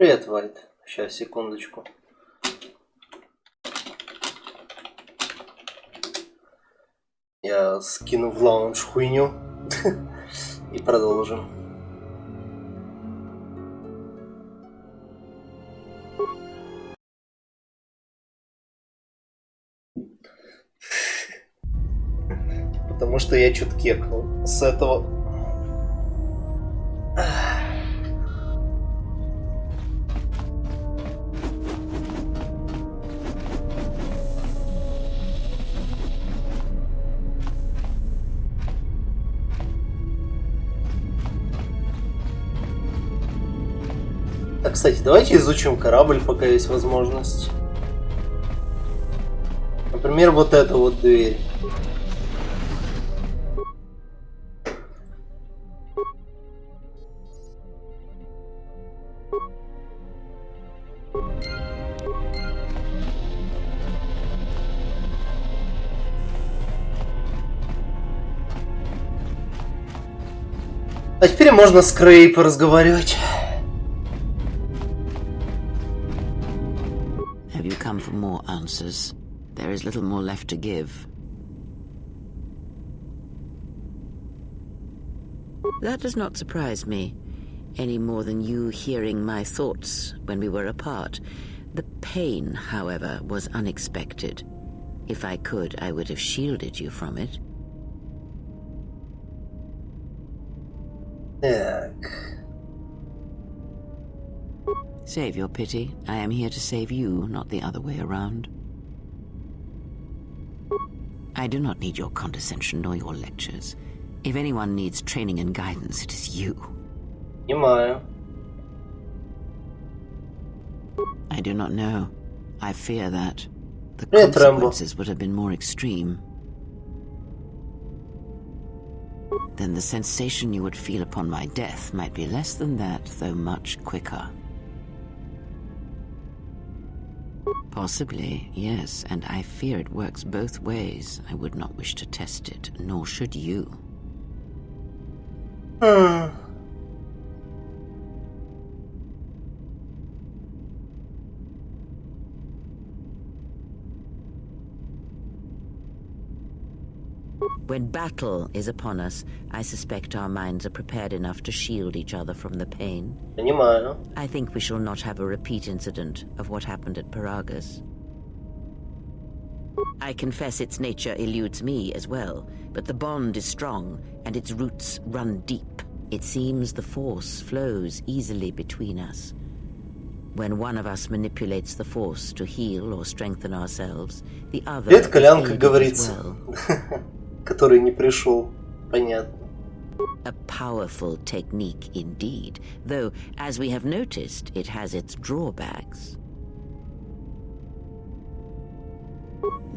Привет, Вайт. Сейчас, секундочку. Я скину в лаунж хуйню и продолжим. Потому что я чуть кекнул с этого. Так, кстати, давайте изучим корабль, пока есть возможность. Например, вот эта вот дверь. А теперь можно с Крей поразговаривать. Have you come for more answers? There is little more left to give. That does not surprise me, any more than you hearing my thoughts when we were apart. The pain, however, was unexpected. If I could, I would have shielded you from it. Так. Save your pity. I am here to save you, not the other way around. I do not need your condescension nor your lectures. If anyone needs training and guidance, it is you. Понимаю. I do not know. I fear that the Привет, Рэмбо. consequences would have been more extreme. Then the sensation you would feel upon my death might be less than that, though much quicker. Possibly, yes, and I fear it works both ways. I would not wish to test it, nor should you. When battle is upon us, I suspect our minds are prepared enough to shield each other from the pain. Понимаю. I think we shall not have a repeat incident of what happened at Paragas. I confess its nature eludes me as well, but the bond is strong and its roots run deep. It seems the force flows easily between us. When one of us manipulates the force to heal or strengthen ourselves, the other Привет, is Колян, как aided as говорится. well. Который не пришел. Понятно. A powerful technique indeed, though, as we have noticed, it has its drawbacks.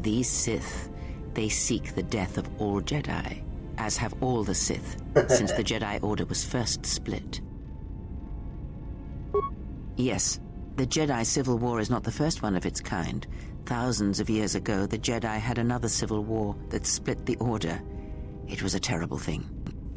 These Sith, they seek the death of all Jedi, as have all the Sith, since the Jedi Order was first split. Yes, the Jedi Civil War is not the first one of its kind. Thousands of years ago, the Jedi had another civil war that split the Order. It was a terrible thing.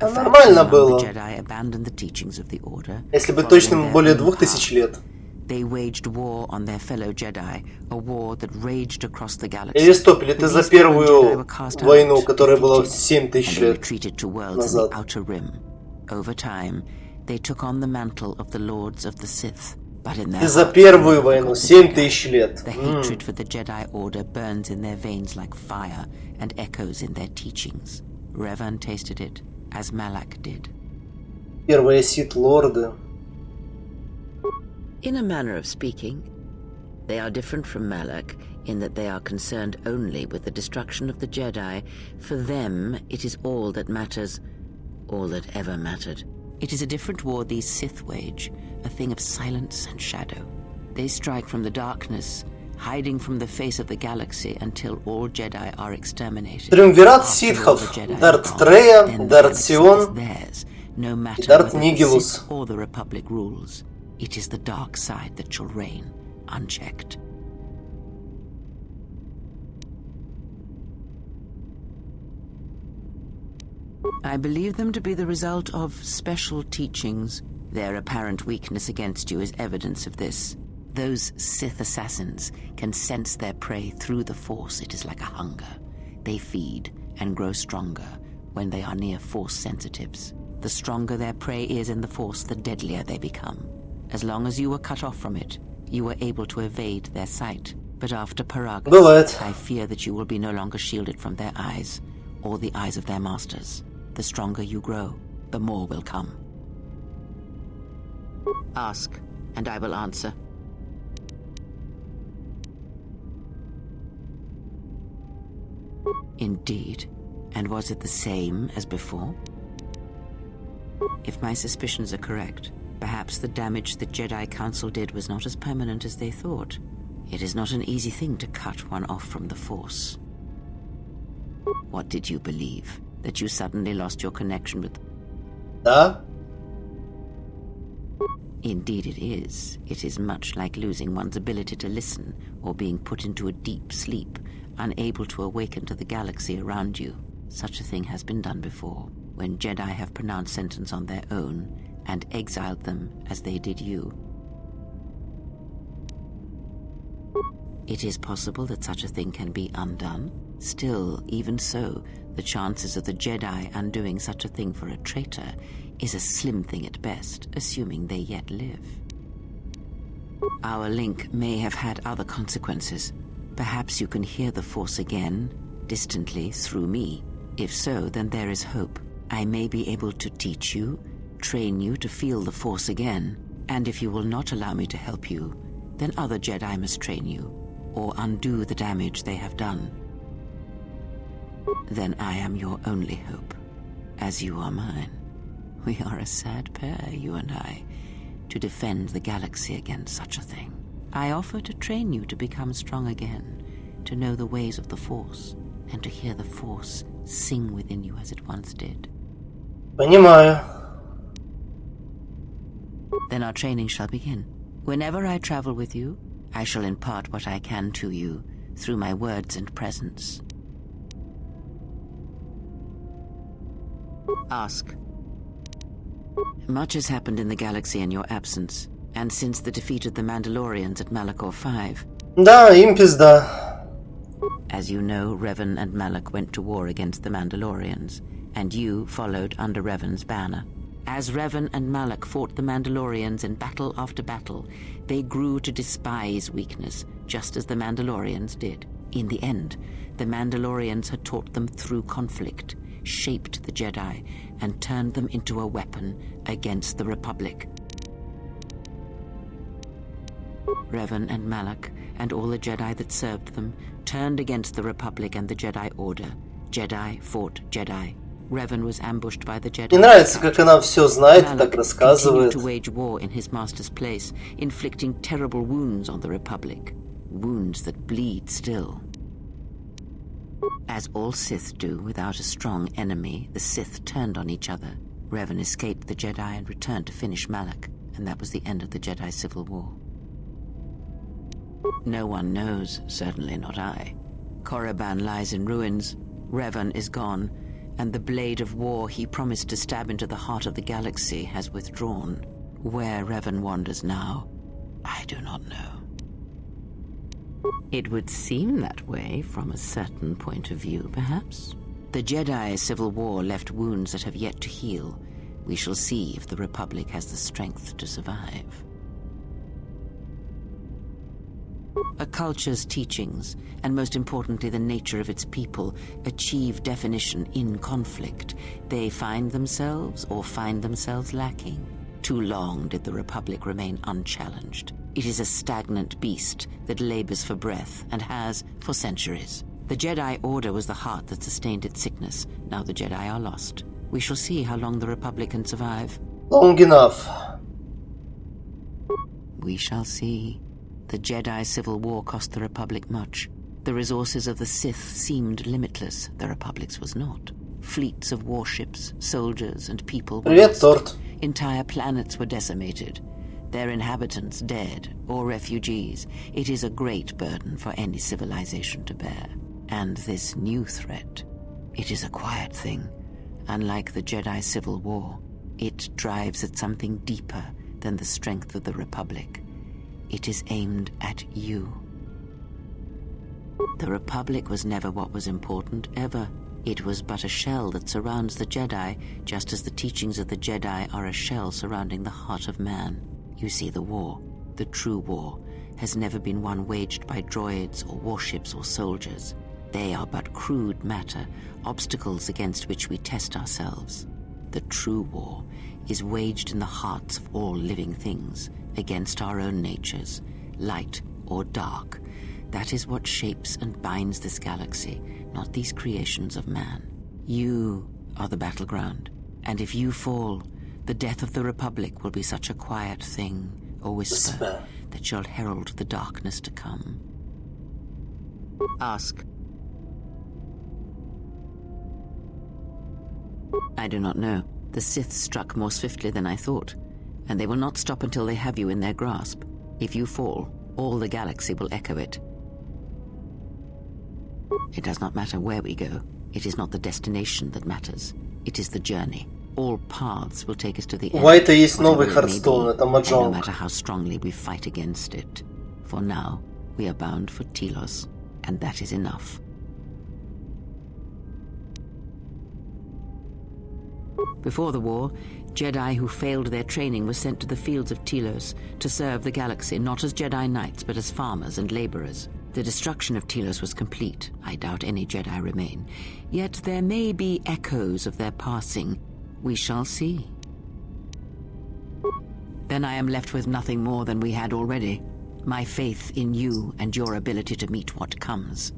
A Нормально было. the Jedi abandoned the teachings of the Order. Если быть точным, более 2000 лет. They waged war on their fellow Jedi, a war that raged across the galaxy. Или стоп, или ты за первую войну, которая была 7000 лет retreated to worlds in назад. the Outer Rim. Over time, they took on the mantle of the Lords of the Sith. But in their И за hearts, первую they войну forgot the 7000 лет. The hatred for the Jedi Order burns in their veins like fire and echoes in their teachings. Revan tasted it, as Malak did. Первые Сith-лорды. In a manner of speaking, they are different from Malak in that they are concerned only with the destruction of the Jedi. For them, it is all that matters, all that ever mattered. It is a different war these Sith wage, a thing of silence and shadow. They strike from the darkness, hiding from the face of the galaxy until all Jedi are exterminated. Триумвират ситхов. Дарт Трея, Дарт Сион no и matter Дарт whether the Нигилус. Sith or the Republic rules. It is the dark side that shall reign, unchecked. I believe them to be the result of special teachings Their apparent weakness against you is evidence of this. Those Sith assassins can sense their prey through the Force. It is like a hunger. They feed and grow stronger when they are near Force sensitives. The stronger their prey is in the Force, the deadlier they become. As long as you were cut off from it, you were able to evade their sight. But after Paragus, I fear that you will be no longer shielded from their eyes, or the eyes of their masters. The stronger you grow, the more will come. Ask, and I will answer. Indeed. And was it the same as before? If my suspicions are correct, perhaps the damage the Jedi Council did was not as permanent as they thought. It is not an easy thing to cut one off from the Force. What did you believe? That you suddenly lost your connection with... Да? Indeed it is. It is much like losing one's ability to listen, or being put into a deep sleep, unable to awaken to the galaxy around you. Such a thing has been done before, when Jedi have pronounced sentence on their own, and exiled them as they did you. It is possible that such a thing can be undone. Still, even so, the chances of the Jedi undoing such a thing for a traitor is a slim thing at best, assuming they yet live. Our link may have had other consequences. Perhaps you can hear the Force again, distantly, through me. If so, then there is hope. I may be able to teach you, train you to feel the Force again. And if you will not allow me to help you, then other Jedi must train you, or undo the damage they have done. Then I am your only hope, as you are mine. We are a sad pair, you and I, to defend the galaxy against such a thing. I offer to train you to become strong again, to know the ways of the Force, and to hear the Force sing within you as it once did. Понимаю. Then our training shall begin. Whenever I travel with you, I shall impart what I can to you through my words and presence. Ask. Much has happened in the galaxy in your absence, and since the defeat of the Mandalorians at Malachor 5. Да, им пизда. As you know, Revan and Malak went to war against the Mandalorians, and you followed under Revan's banner. As Revan and Malak fought the Mandalorians in battle after battle, they grew to despise weakness, just as the Mandalorians did. In the end, the Mandalorians had taught them through conflict, shaped the Jedi, and turned them into a weapon against the Republic. Revan and Malak, and all the Jedi that served them, turned against the Republic and the Jedi Order. Jedi fought Jedi. Revan was ambushed by the Jedi. Мне нравится, как она все знает и так Malak рассказывает. continued to wage war in his master's place, inflicting terrible wounds on the Republic. Wounds that bleed still. As all Sith do without a strong enemy, the Sith turned on each other. Revan escaped the Jedi and returned to finish Malak, and that was the end of the Jedi Civil War. No one knows, certainly not I. Korriban lies in ruins, Revan is gone, and the blade of war he promised to stab into the heart of the galaxy has withdrawn. Where Revan wanders now, I do not know. It would seem that way from a certain point of view, perhaps. The Jedi Civil War left wounds that have yet to heal. We shall see if the Republic has the strength to survive. A culture's teachings, and most importantly the nature of its people, achieve definition in conflict. They find themselves or find themselves lacking. Too long did the Republic remain unchallenged. It is a stagnant beast that labors for breath and has for centuries. The Jedi Order was the heart that sustained its sickness. Now the Jedi are lost. We shall see how long the Republic can survive. Long enough. We shall see. The Jedi Civil War cost the Republic much. The resources of the Sith seemed limitless. The Republic's was not. Fleets of warships, soldiers, and people were Привет, торт. Entire planets were decimated. Their inhabitants dead or refugees. It is a great burden for any civilization to bear. And this new threat, it is a quiet thing. Unlike the Jedi Civil War, It drives at something deeper than the strength of the Republic. It is aimed at you. The Republic was never what was important, ever. It was but a shell that surrounds the Jedi, just as the teachings of the Jedi are a shell surrounding the heart of man. You see, the war, the true war, has never been one waged by droids or warships or soldiers. They are but crude matter, obstacles against which we test ourselves. The true war is waged in the hearts of all living things, against our own natures, light or dark. That is what shapes and binds this galaxy, not these creations of man. You are the battleground, and if you fall, the death of the Republic will be such a quiet thing, a whisper, that shall herald the darkness to come. Ask. I do not know. The Sith struck more swiftly than I thought, and they will not stop until they have you in their grasp. If you fall, all the galaxy will echo it. It does not matter where we go. It is not the destination that matters. It is the journey. All paths will take us to the end. White есть новый Хардстоун, это Маджонг. No matter how strongly we fight against it. For now, we are bound for Telos, and that is enough. Before the war, Jedi who failed their training were sent to the fields of Telos to serve the galaxy, not as Jedi Knights, but as farmers and laborers. The destruction of Telos was complete. I doubt any Jedi remain. Yet there may be echoes of their passing. We shall see. Then I am left with nothing more than we had already. My faith in you and your ability to meet what comes.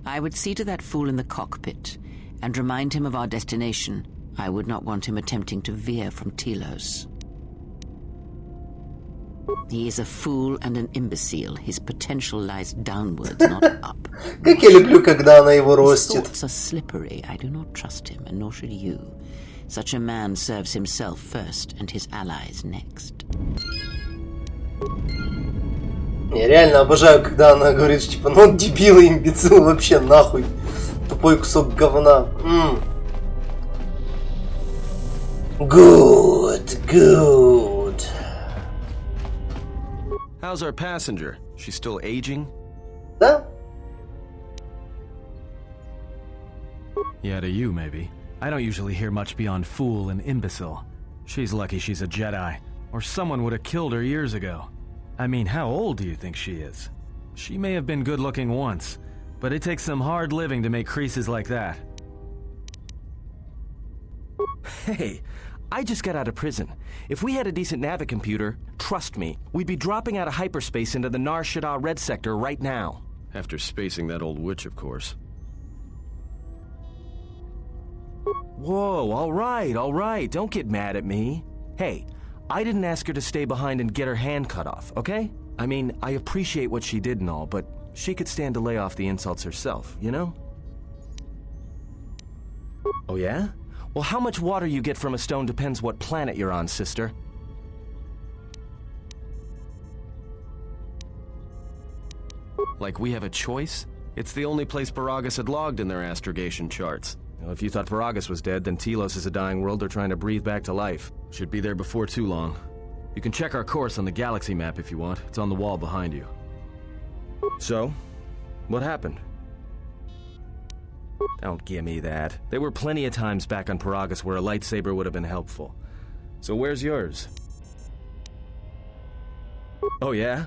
I would see to that fool in the cockpit and remind him of our destination. I would not want him attempting to veer from Telos. He is a fool and an imbecile. His potential lies downwards, not up. Как я люблю, когда она его His ростит. thoughts are slippery. I do not trust him, and nor should you. Such a man serves himself first and his allies next. Я реально обожаю, когда она говорит, что, типа, ну он дебил и имбецил вообще нахуй. Тупой кусок говна. Good, good. How's our passenger? She's still aging? Да? Yeah, to you, maybe. I don't usually hear much beyond fool and imbecile. She's lucky she's a Jedi, or someone would have killed her years ago. I mean, how old do you think she is? She may have been good-looking once, but it takes some hard living to make creases like that. Hey, I just got out of prison. If we had a decent navicomputer, trust me, we'd be dropping out of hyperspace into the Nar Shaddaa Red Sector right now. After spacing that old witch, of course. Whoa, all right, don't get mad at me. Hey, I didn't ask her to stay behind and get her hand cut off, okay? I mean, I appreciate what she did and all, but she could stand to lay off the insults herself, you know? Oh yeah? Well, how much water you get from a stone depends what planet you're on, sister. Like we have a choice? It's the only place Paragus had logged in their astrogation charts. Well, if you thought Paragus was dead, then Telos is a dying world they're trying to breathe back to life. Should be there before too long. You can check our course on the galaxy map if you want. It's on the wall behind you. So, what happened? Don't give me that. There were plenty of times back on Paragus where a lightsaber would have been helpful. So where's yours? Oh yeah?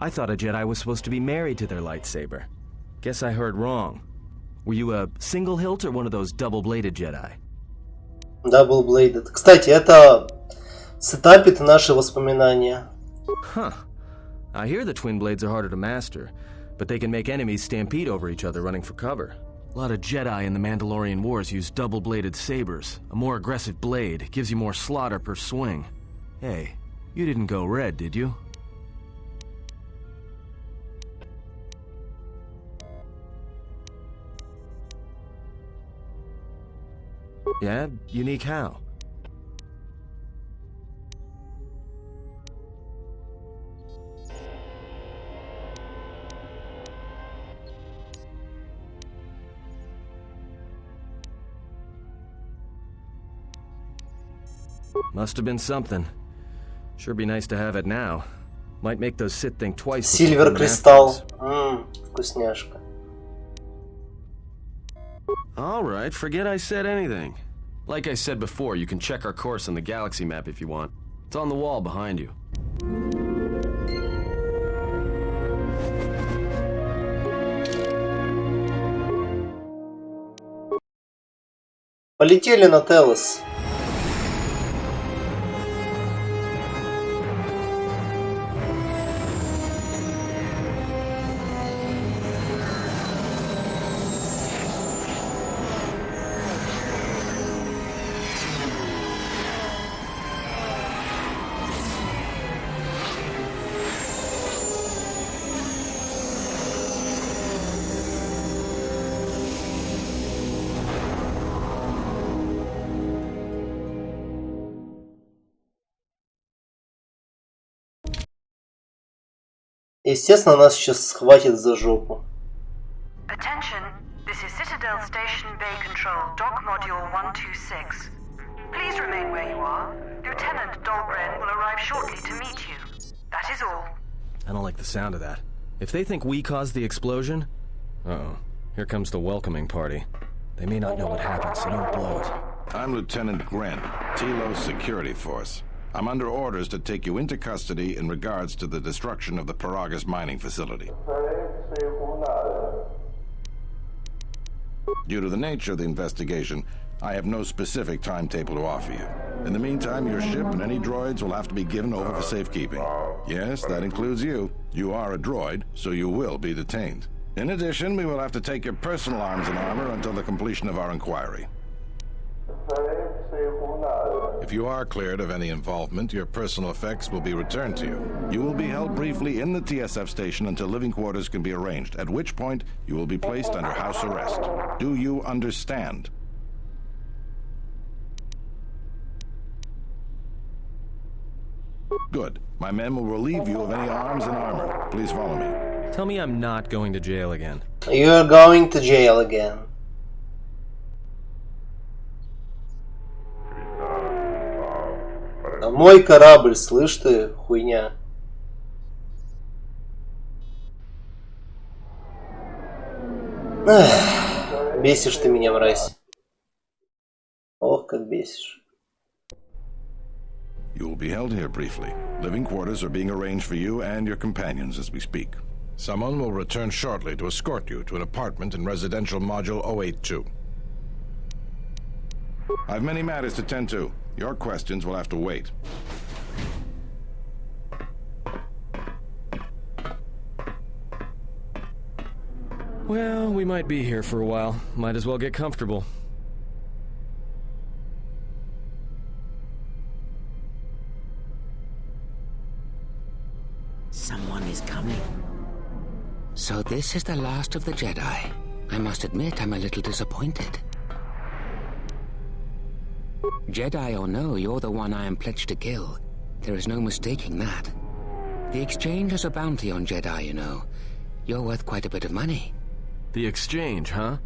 I thought a Jedi was supposed to be married to their lightsaber. Guess I heard wrong. Were you a single hilt or one of those double-bladed Jedi? Double-bladed. Кстати, это сетапит наши воспоминания. Huh. I hear the twin blades are harder to master, but they can make enemies stampede over each other running for cover. A lot of Jedi in the Mandalorian Wars use double-bladed sabers. A more aggressive blade gives you more slaughter per swing. Hey, you didn't go red, did you? Yeah? Unique how? Must have been something. Sure be nice to have it now. Might make those Sith think twice. Сильвер кристалл. Вкусняшка. Alright, forget I said anything. Like I said before, you can check our course on the galaxy map if you want. It's on the wall behind you. Полетели на Телос. Естественно, нас сейчас схватит за жопу. Attention, this is Citadel Station Bay Control, Dock Module 126. Please remain where you are. Lieutenant Dahlgren will arrive shortly to meet you. That is all. I don't like the sound of that. If they think we caused the explosion... Uh-oh. Here comes the welcoming party. They may not know what happened, so don't blow it. I'm Lieutenant Gren, Telos Security Force. I'm under orders to take you into custody in regards to the destruction of the Paragas mining facility. Due to the nature of the investigation, I have no specific timetable to offer you. In the meantime, your ship and any droids will have to be given over for safekeeping. Yes, that includes you. You are a droid, so you will be detained. In addition, we will have to take your personal arms and armor until the completion of our inquiry. If you are cleared of any involvement, your personal effects will be returned to you. You will be held briefly in the TSF station until living quarters can be arranged, at which point you will be placed under house arrest. Do you understand? Good. My men will relieve you of any arms and armor. Please follow me. Tell me I'm not going to jail again. You're going to jail again. А мой корабль, слышь ты, хуйня. Эх, бесишь ты меня, мразь. Ох, как бесишь. You will be held here briefly. Living quarters are being arranged for you and your companions as we speak. Someone will return shortly to escort you to an apartment in residential module 082. I have many matters to tend to. Your questions will have to wait. Well, we might be here for a while. Might as well get comfortable. Someone is coming. So this is the last of the Jedi. I must admit I'm a little disappointed. Jedi or no, you're the one I am pledged to kill. There is no mistaking that. The exchange has a bounty on Jedi, you know. You're worth quite a bit of money. The exchange, huh?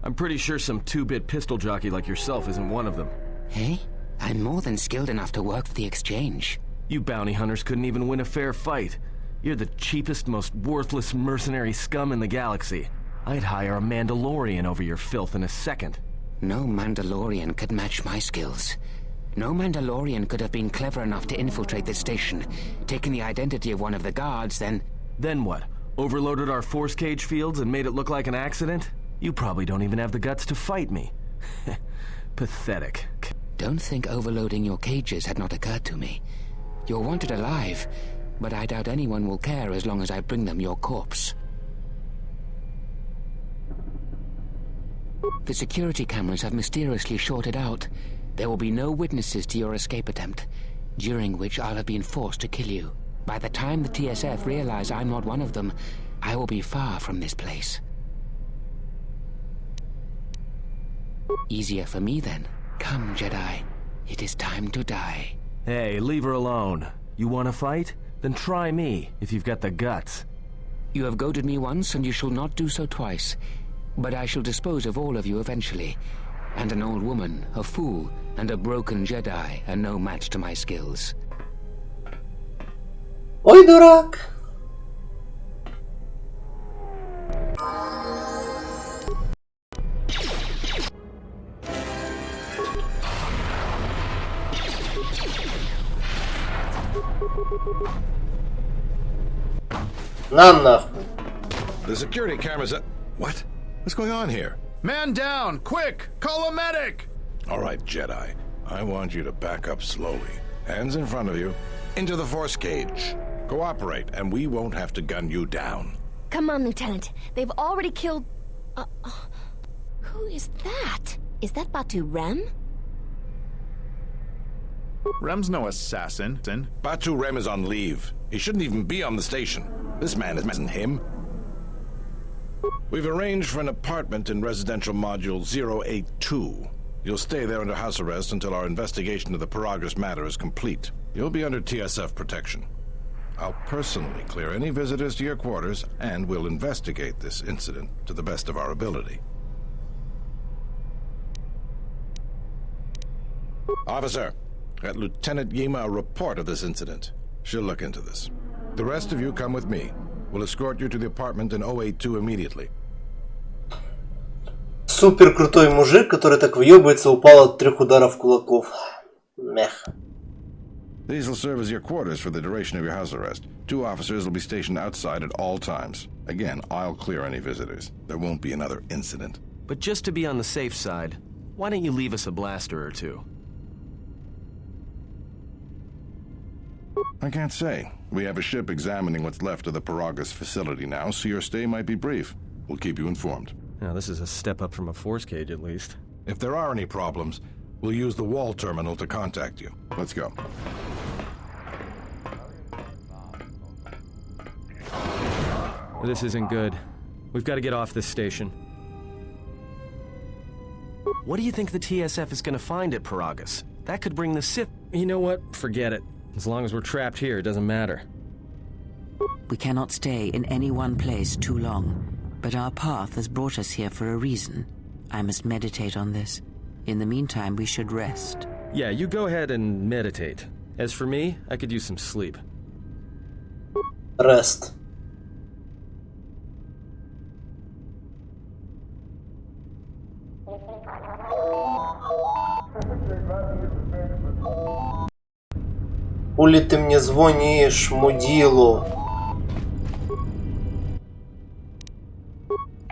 I'm pretty sure some two-bit pistol jockey like yourself isn't one of them. Hey? I'm more than skilled enough to work for the exchange. You bounty hunters couldn't even win a fair fight. You're the cheapest, most worthless mercenary scum in the galaxy. I'd hire a Mandalorian over your filth in a second. No Mandalorian could match my skills. No Mandalorian could have been clever enough to infiltrate this station, taken the identity of one of the guards, then... Then what? Overloaded our force cage fields and made it look like an accident? You probably don't even have the guts to fight me. Pathetic. Don't think overloading your cages had not occurred to me. You're wanted alive, but I doubt anyone will care as long as I bring them your corpse. The security cameras have mysteriously shorted out. There will be no witnesses to your escape attempt, during which I'll have been forced to kill you. By the time the TSF realize I'm not one of them, I will be far from this place. Easier for me then. Come, Jedi. It is time to die. Hey, leave her alone. You want to fight? Then try me, if you've got the guts. You have goaded me once, and you shall not do so twice. But I shall dispose of all of you eventually. And an old woman, a fool, and a broken Jedi are no match to my skills. Ой, дурак! На нахуй. The security cameras are... What? What's going on here? Man down! Quick! Call a medic! All right, Jedi. I want you to back up slowly. Hands in front of you. Into the force cage. Cooperate, and we won't have to gun you down. Come on, Lieutenant. They've already killed... who is that? Is that Batu Rem? Rem's no assassin. Batu Rem is on leave. He shouldn't even be on the station. This man isn't him. We've arranged for an apartment in residential module 082. You'll stay there under house arrest until our investigation of the Paragus matter is complete. You'll be under TSF protection. I'll personally clear any visitors to your quarters, and we'll investigate this incident to the best of our ability. Officer, got Lieutenant Yima a report of this incident. She'll look into this. The rest of you come with me. We'll escort you to the apartment in 082 immediately. Супер крутой мужик, который так въебывается, упал от 3 ударов кулаков. Мех. These will serve as your quarters for the duration of your house arrest. 2 officers will be stationed outside at all times. Again, I'll clear any visitors. There won't be another incident. But just to be on the safe side, why don't you leave us a blaster or two? I can't say. We have a ship examining what's left of the Paragus facility now, so your stay might be brief. We'll keep you informed. Now, this is a step up from a force cage, at least. If there are any problems, we'll use the wall terminal to contact you. Let's go. This isn't good. We've got to get off this station. What do you think the TSF is gonna find at Paragus? That could bring the Sith... You know what? Forget it. As long as we're trapped here, it doesn't matter. We cannot stay in any one place too long, but our path has brought us here for a reason. I must meditate on this. In the meantime, we should rest. Yeah, you go ahead and meditate. As for me, I could use some sleep. Rest. Хули ты мне звонишь, мудилу?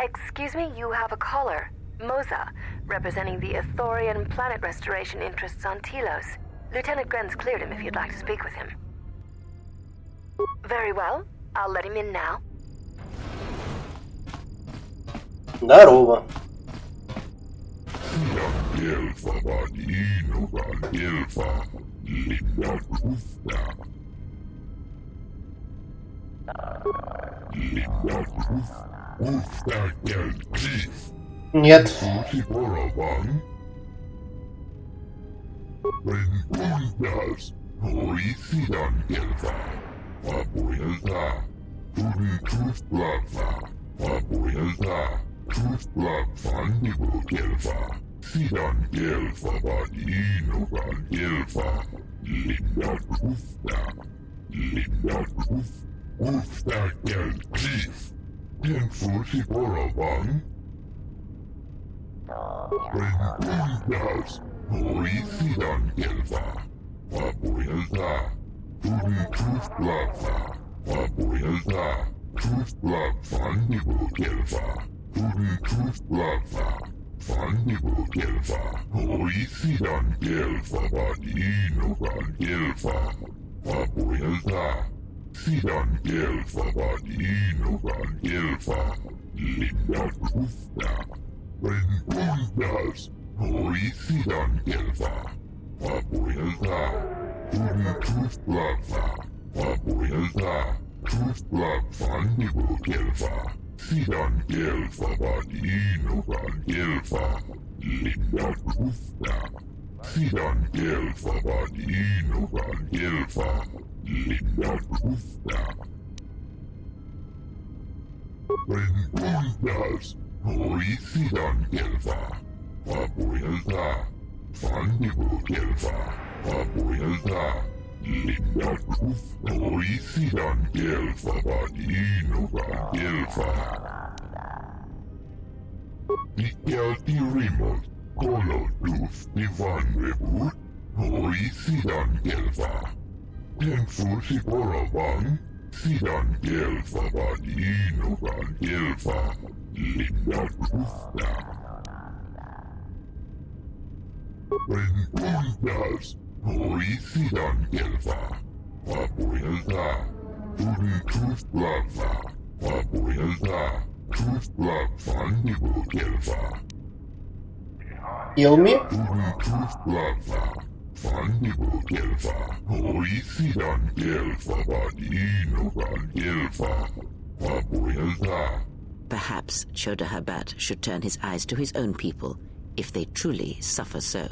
Excuse me, you have a caller. Moza, representing the Ithorian planet restoration interests on Telos. Lieutenant Grenz cleared him if you'd like to speak with him. Very well. I'll let him in now. Здорово. Нет. Heal me? Perhaps Chodahabat should turn his eyes to his own people, if they truly suffer so.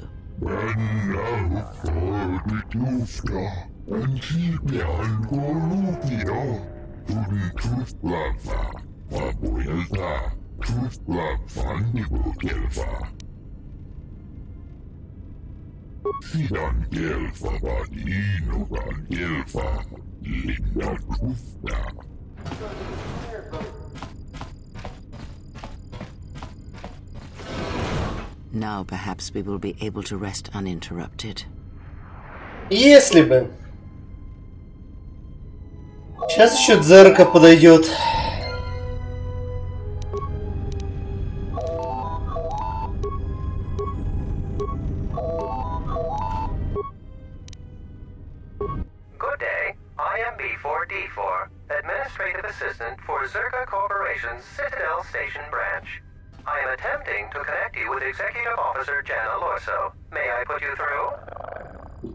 Now perhaps we will be able to rest uninterrupted. Если бы. Сейчас еще Дзерка подойдет. Good day. I am B4D4, Administrative Assistant for Zerka Corporation's Citadel Station branch. I am attempting to connect you with Executive Officer Jana Lorso. May I put you through?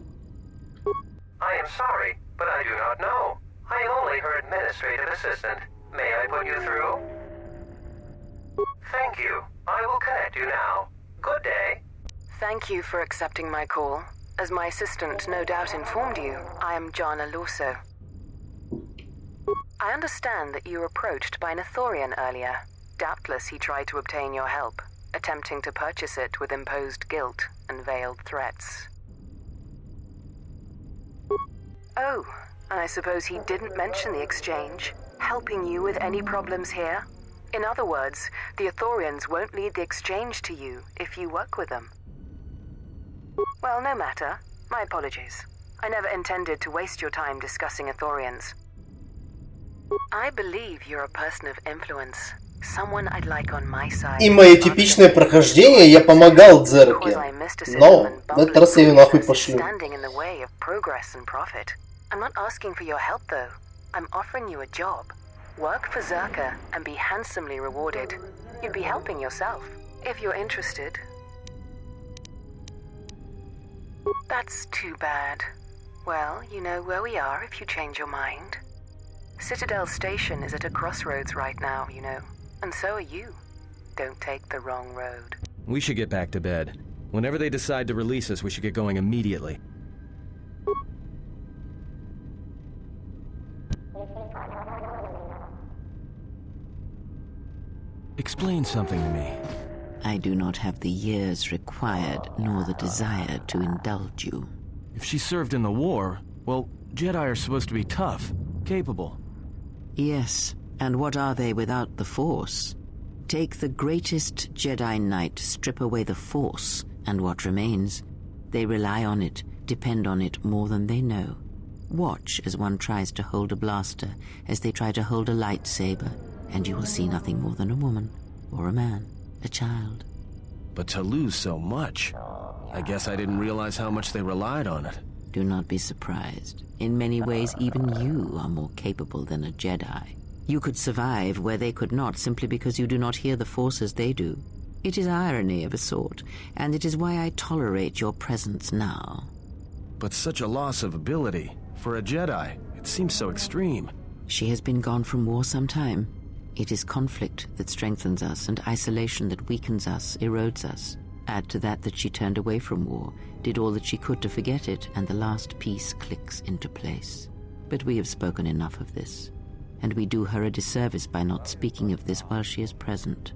I am sorry, but I do not know. I am only her administrative assistant. May I put you through? Thank you. I will connect you now. Good day. Thank you for accepting my call. As my assistant no doubt informed you, I am Jana Lorso. I understand that you were approached by an Ithorian earlier. Doubtless he tried to obtain your help, attempting to purchase it with imposed guilt and veiled threats. Oh, and I suppose he didn't mention the exchange, helping you with any problems here? In other words, the Ithorians won't lead the exchange to you if you work with them. Well, no matter. My apologies. I never intended to waste your time discussing Ithorians. I believe you're a person of influence. Someone I'd like on my side. И мое типичное прохождение, я помогал Дзерке. Но в этот раз я ее нахуй пошлю. I'm not asking for your help though. I'm offering you a job. Work for Zerka and be handsomely rewarded. You'd be helping yourself, if you're interested. That's too bad. Well, you know where we are if you change your mind. Citadel Station is at a crossroads right now, you know. And so are you. Don't take the wrong road. We should get back to bed. Whenever they decide to release us, we should get going immediately. Explain something to me. I do not have the years required, nor the desire to indulge you. If she served in the war, well, Jedi are supposed to be tough, capable. Yes, and what are they without the Force? Take the greatest Jedi Knight, strip away the Force, and what remains? They rely on it, depend on it more than they know. Watch as one tries to hold a blaster, as they try to hold a lightsaber, and you will see nothing more than a woman, or a man, a child. But to lose so much, I guess I didn't realize how much they relied on it. Do not be surprised. In many ways, even you are more capable than a Jedi. You could survive where they could not simply because you do not hear the Force as they do. It is irony of a sort, and it is why I tolerate your presence now. But such a loss of ability, for a Jedi, it seems so extreme. She has been gone from war some time. It is conflict that strengthens us, and isolation that weakens us, erodes us. Add to that she turned away from war, did all that she could to forget it, and the last piece clicks into place. But we have spoken enough of this, and we do her a disservice by not speaking of this while she is present.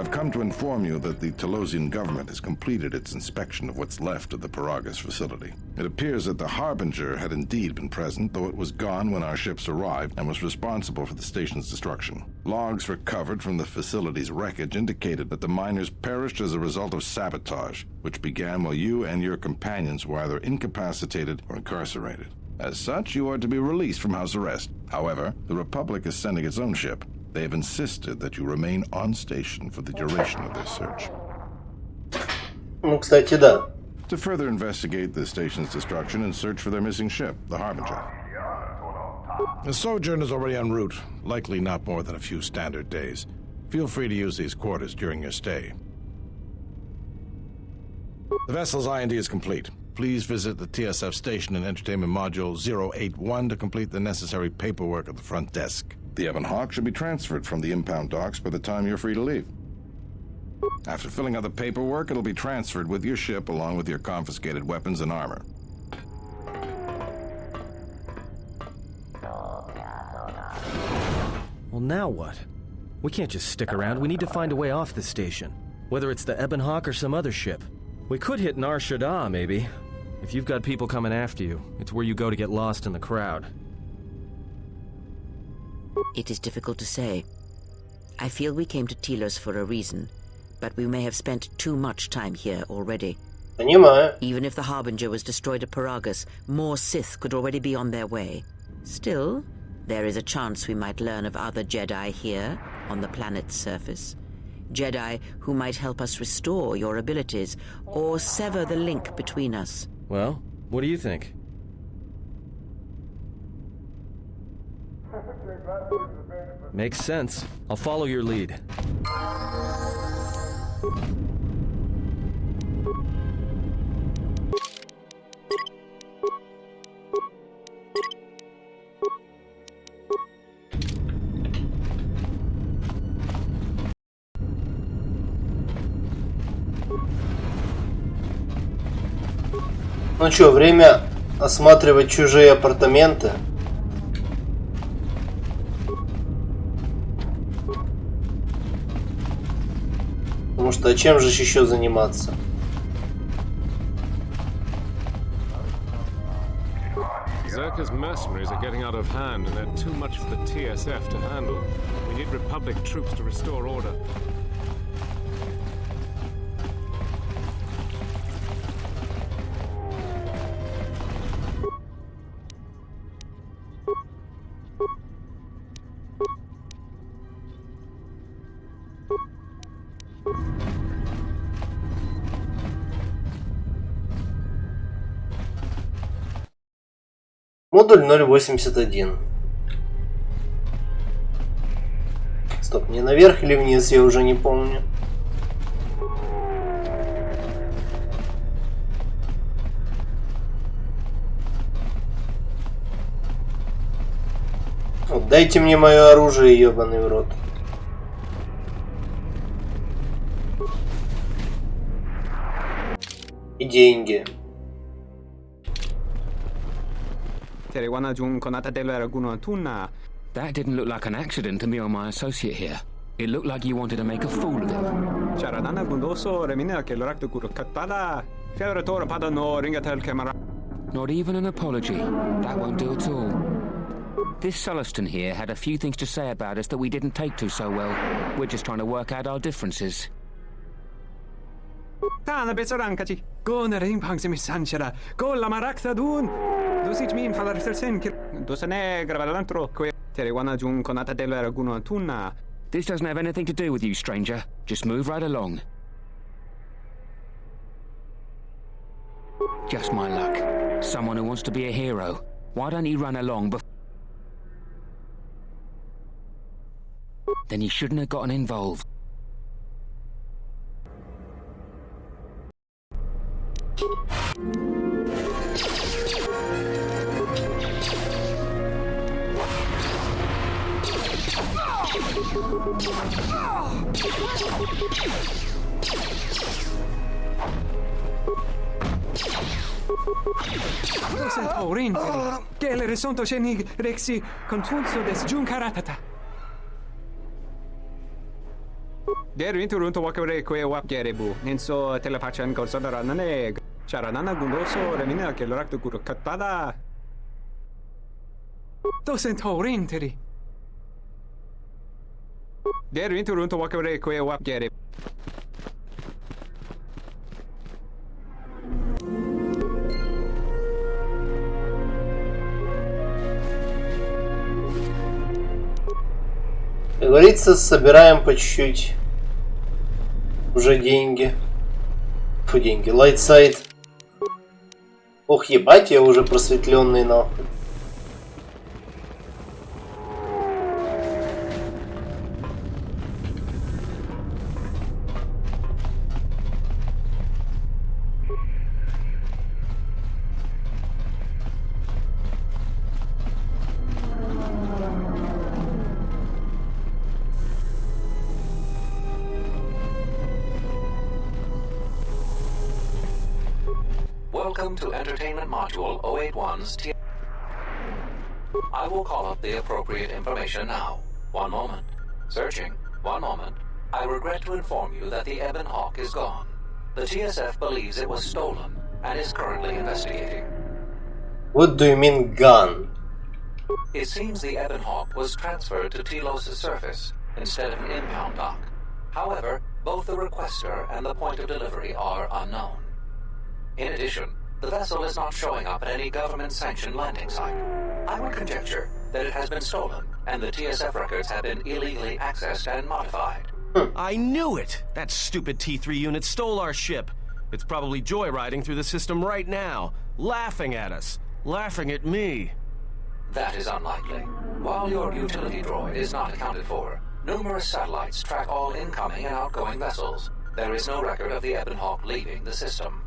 I've come to inform you that the Telosian government has completed its inspection of what's left of the Paragus facility. It appears that the Harbinger had indeed been present, though it was gone when our ships arrived and was responsible for the station's destruction. Logs recovered from the facility's wreckage indicated that the miners perished as a result of sabotage, which began while you and your companions were either incapacitated or incarcerated. As such, you are to be released from house arrest. However, the Republic is sending its own ship. They have insisted that you remain on station for the duration of their search. Ну, кстати, да. To further investigate the station's destruction and search for their missing ship, the Harbinger. The Sojourn is already en route, likely not more than a few standard days. Feel free to use these quarters during your stay. The vessel's IND is complete. Please visit the TSF Station and Entertainment Module 081 to complete the necessary paperwork at the front desk. The Ebon Hawk should be transferred from the impound docks by the time you're free to leave. After filling out the paperwork, it'll be transferred with your ship along with your confiscated weapons and armor. Well, now what? We can't just stick around. We need to find a way off this station. Whether it's the Ebon Hawk or some other ship. We could hit Nar Shaddaa, maybe. If you've got people coming after you, it's where you go to get lost in the crowd. It is difficult to say. I feel we came to Telos for a reason, but we may have spent too much time here already. Понимаю. Even if the Harbinger was destroyed at Paragus, more Sith could already be on their way. Still, there is a chance we might learn of other Jedi here, on the planet's surface. Jedi who might help us restore your abilities, or sever the link between us. Well, what do you think? Makes sense. I'll follow your lead. Ну что, время осматривать чужие апартаменты. Потому что а чем же еще заниматься? Zerka's mercenaries are getting out of hand, and they're too much for the TSF to handle. We need Republic troops to restore order. Модуль 081. Стоп, мне наверх или вниз, я уже не помню. Вот, дайте мне мое оружие, ебаный в рот. И деньги. That didn't look like an accident to me or my associate here. It looked like you wanted to make a fool of him. Not even an apology. That won't do at all. This Sullustan here had a few things to say about us that we didn't take to so well. We're just trying to work out our differences. This doesn't have anything to do with you, stranger. Just move right along. Just my luck. Someone who wants to be a hero. Why don't you run along before... Then you shouldn't have gotten involved. Derintu runto wakare kwe wapgerebu. Nenso telepachan ko sadara naneg. Charanana gundoso remina ke loraktu kuro katada. Dosen taurinteri. Derintu runto wakare kwe wapgere. Как говорится, собираем по чуть-чуть уже деньги. Фу, деньги. Лайтсайд. Ох, ебать, я уже просветленный нахуй. Welcome to Entertainment Module 081's T. I will call up the appropriate information now. One moment. Searching. One moment. I regret to inform you that the Ebon Hawk is gone. The TSF believes it was stolen and is currently investigating. What do you mean gone? It seems the Ebon Hawk was transferred to Telos' surface instead of an impound dock. However, both the requester and the point of delivery are unknown. In addition, the vessel is not showing up at any government-sanctioned landing site. I would conjecture that it has been stolen, and the TSF records have been illegally accessed and modified. I knew it! That stupid T3 unit stole our ship. It's probably joyriding through the system right now, laughing at us, laughing at me. That is unlikely. While your utility droid is not accounted for, numerous satellites track all incoming and outgoing vessels. There is no record of the Ebon Hawk leaving the system.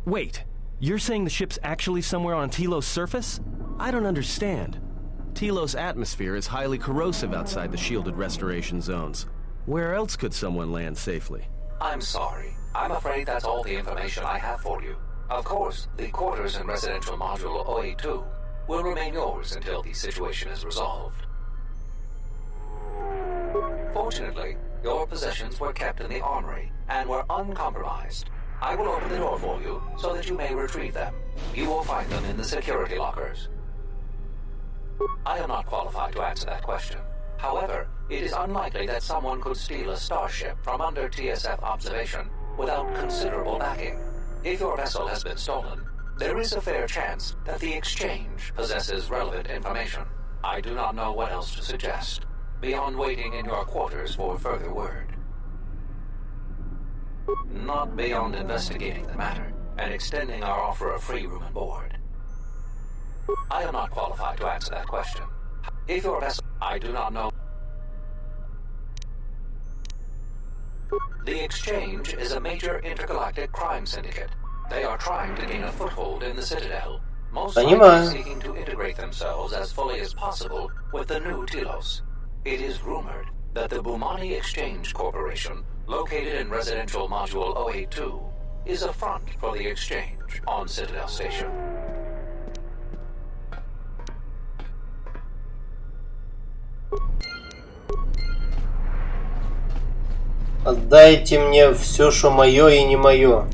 Wait, you're saying the ship's actually somewhere on Telos' surface? I don't understand. Telos' atmosphere is highly corrosive outside the shielded restoration zones. Where else could someone land safely? I'm sorry. I'm afraid that's all the information I have for you. Of course, the quarters in Residential Module 082 will remain yours until the situation is resolved. Fortunately, your possessions were kept in the armory and were uncompromised. I will open the door for you so that you may retrieve them. You will find them in the security lockers. I am not qualified to answer that question. However, it is unlikely that someone could steal a starship from under TSF observation without considerable backing. If your vessel has been stolen, there is a fair chance that the exchange possesses relevant information. I do not know what else to suggest, beyond waiting in your quarters for further word. Not beyond investigating the matter and extending our offer of free room and board. I am not qualified to answer that question. If your vessel, I do not know. The Exchange is a major intergalactic crime syndicate. They are trying to gain a foothold in the Citadel, most likely seeking to integrate themselves as fully as possible with the new Telos. It is rumored that the Bumani Exchange Corporation, located in Residential Module 082, is a front for the Exchange on Citadel Station. Отдайте мне все, что мое и не мое.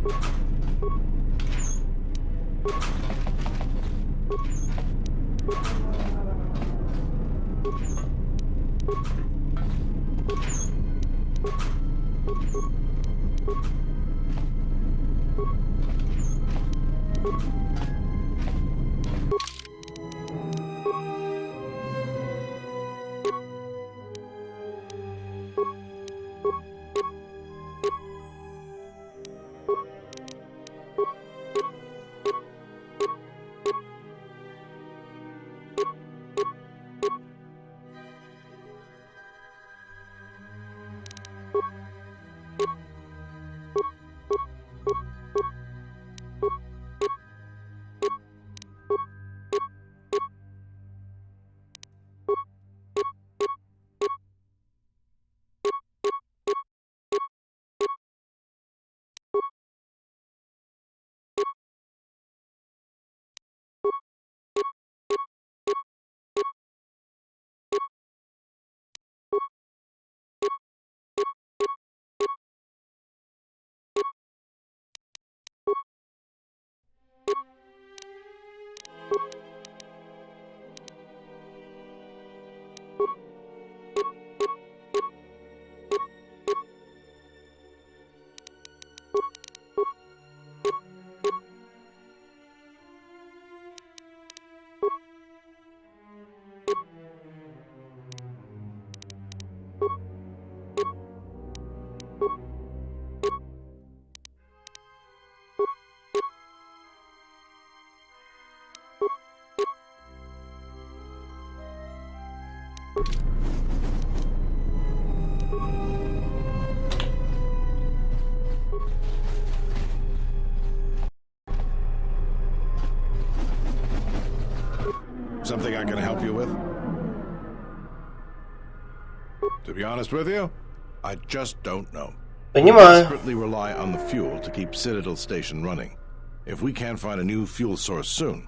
Something I can help you with? To be honest with you, I just don't know. Понимаю. We desperately rely on the fuel to keep Citadel Station running. If we can't find a new fuel source soon,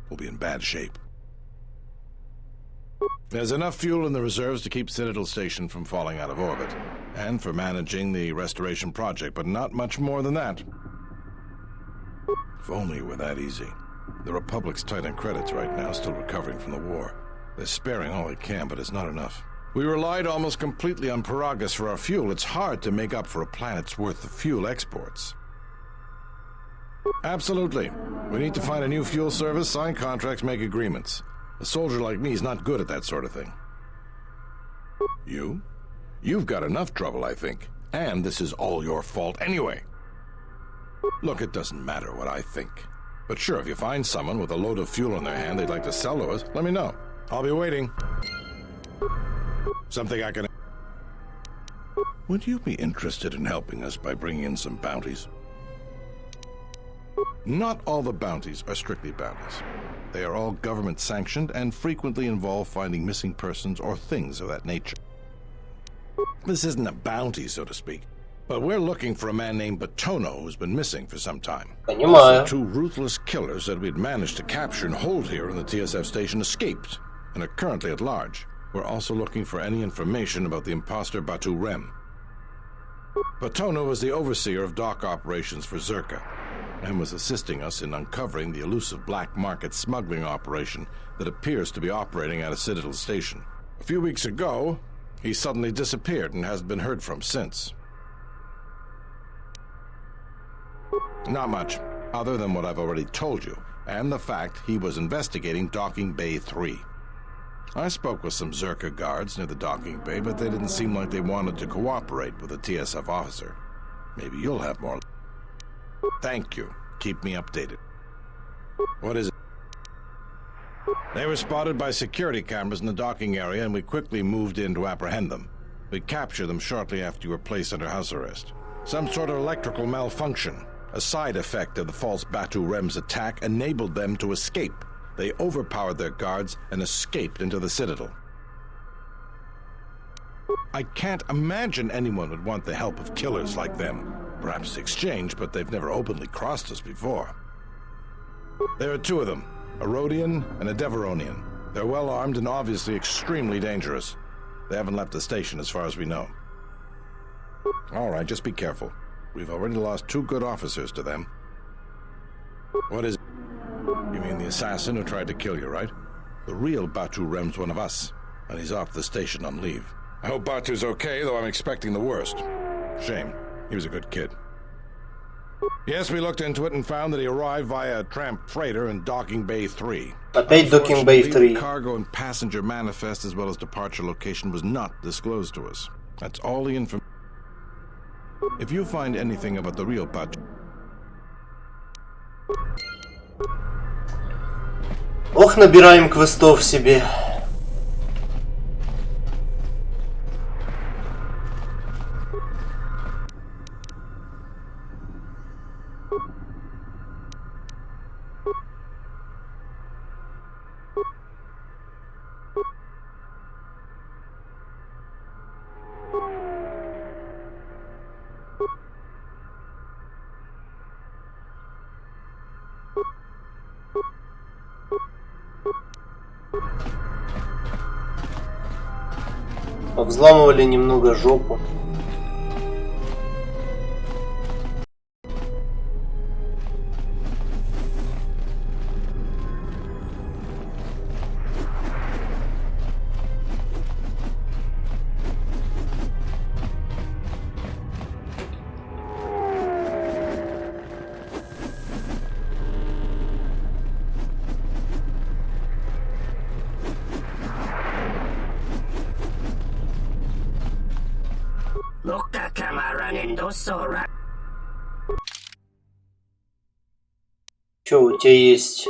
we'll be in bad shape. There's enough fuel in the reserves to keep Citadel Station from falling out of orbit, and for managing the restoration project, but not much more than that. If only it were that easy. The Republic's tight on credits right now, still recovering from the war. They're sparing all they can, but it's not enough. We relied almost completely on Paragus for our fuel. It's hard to make up for a planet's worth of fuel exports. Absolutely. We need to find a new fuel service, sign contracts, make agreements. A soldier like me is not good at that sort of thing. You? You've got enough trouble, I think. And this is all your fault anyway. Look, it doesn't matter what I think. But sure, if you find someone with a load of fuel in their hand they'd like to sell to us, let me know. I'll be waiting. Something I can... Would you be interested in helping us by bringing in some bounties? Not all the bounties are strictly bounties. They are all government-sanctioned and frequently involve finding missing persons or things of that nature. This isn't a bounty, so to speak, but we're looking for a man named Batono who's been missing for some time. Also, two ruthless killers that we'd managed to capture and hold here in the TSF station escaped and are currently at large. We're also looking for any information about the imposter Batu Rem. Batono was the overseer of dock operations for Zerka, and was assisting us in uncovering the elusive black market smuggling operation that appears to be operating at a Citadel station. A few weeks ago, he suddenly disappeared and hasn't been heard from since. Not much, other than what I've already told you, and the fact he was investigating Docking Bay 3. I spoke with some Zerka guards near the docking bay, but they didn't seem like they wanted to cooperate with a TSF officer. Maybe you'll have more. Thank you. Keep me updated. What is it? They were spotted by security cameras in the docking area, and we quickly moved in to apprehend them. We captured them shortly after you were placed under house arrest. Some sort of electrical malfunction, a side effect of the false Batu Rem's attack, enabled them to escape. They overpowered their guards and escaped into the Citadel. I can't imagine anyone would want the help of killers like them. Perhaps exchange, but they've never openly crossed us before. There are two of them, a Rhodian and a Deveronian. They're well armed and obviously extremely dangerous. They haven't left the station as far as we know. All right, just be careful. We've already lost 2 good officers to them. What is it? You mean the assassin who tried to kill you, right? The real Batu Rem's one of us, and he's off the station on leave. I hope Batu's okay, though I'm expecting the worst. Shame. He was a good kid. Yes, we looked into it and found that he arrived via a tramp freighter in Docking Bay 3. Опять Docking Bay 3. The cargo and passenger manifest as well as departure location was not disclosed to us. That's all the information. If you find anything about the real Batu... Ох, набираем квестов себе. Повзламывали немного жопу. Чё у тебя есть?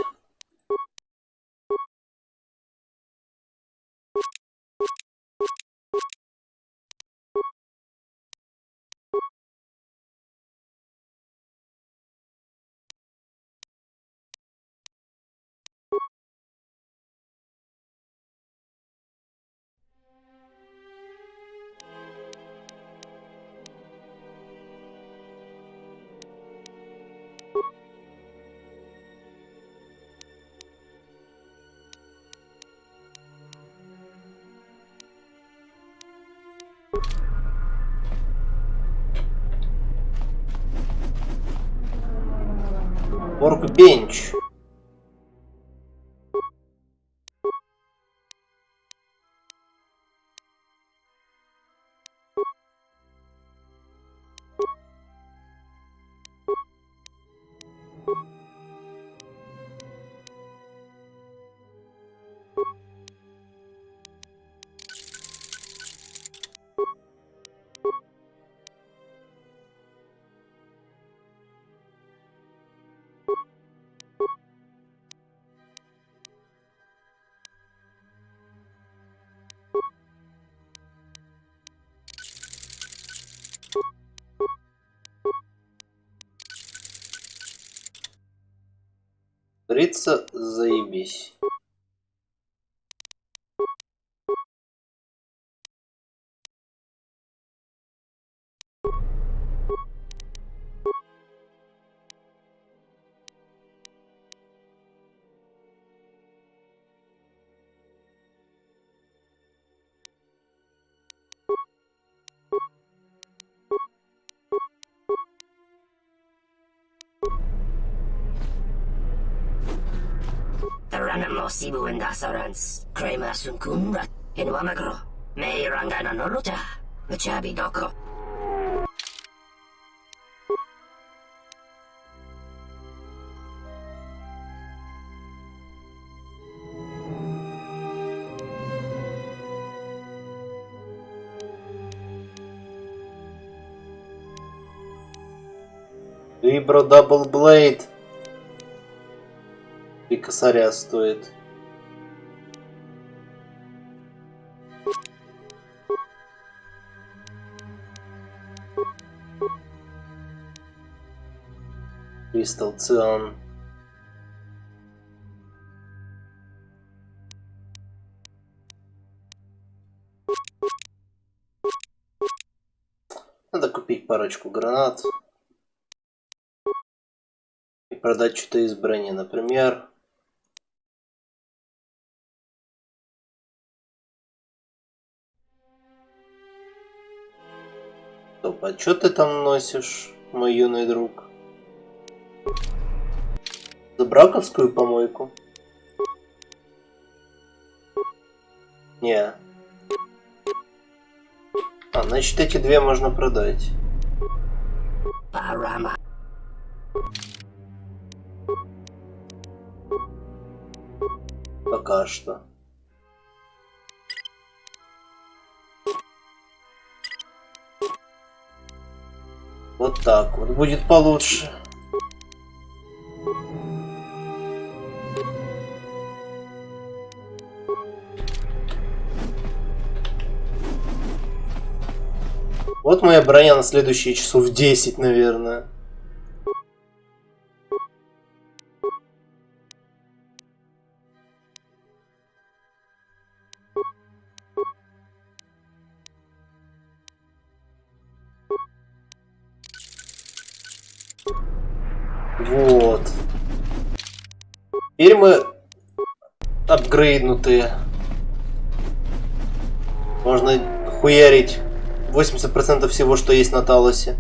Workbench. Говорится, заебись. Sibu and Assurance, Kramer Sunkunra, in Wamagro, May Rangana Noruta, Machabi Doko. Вибро Double Blade. 3 косаря стоит. Кристалл Циан. Надо купить парочку гранат. И продать что-то из брони, например. Стоп, а что ты там носишь, мой юный друг? За браковскую помойку? Не. А, значит, эти две можно продать. Пока что. Вот так вот будет получше. Вот моя броня на следующие часов 10, наверное. Вот. Теперь мы апгрейднутые. Можно хуярить 80% всего, что есть на Талосе.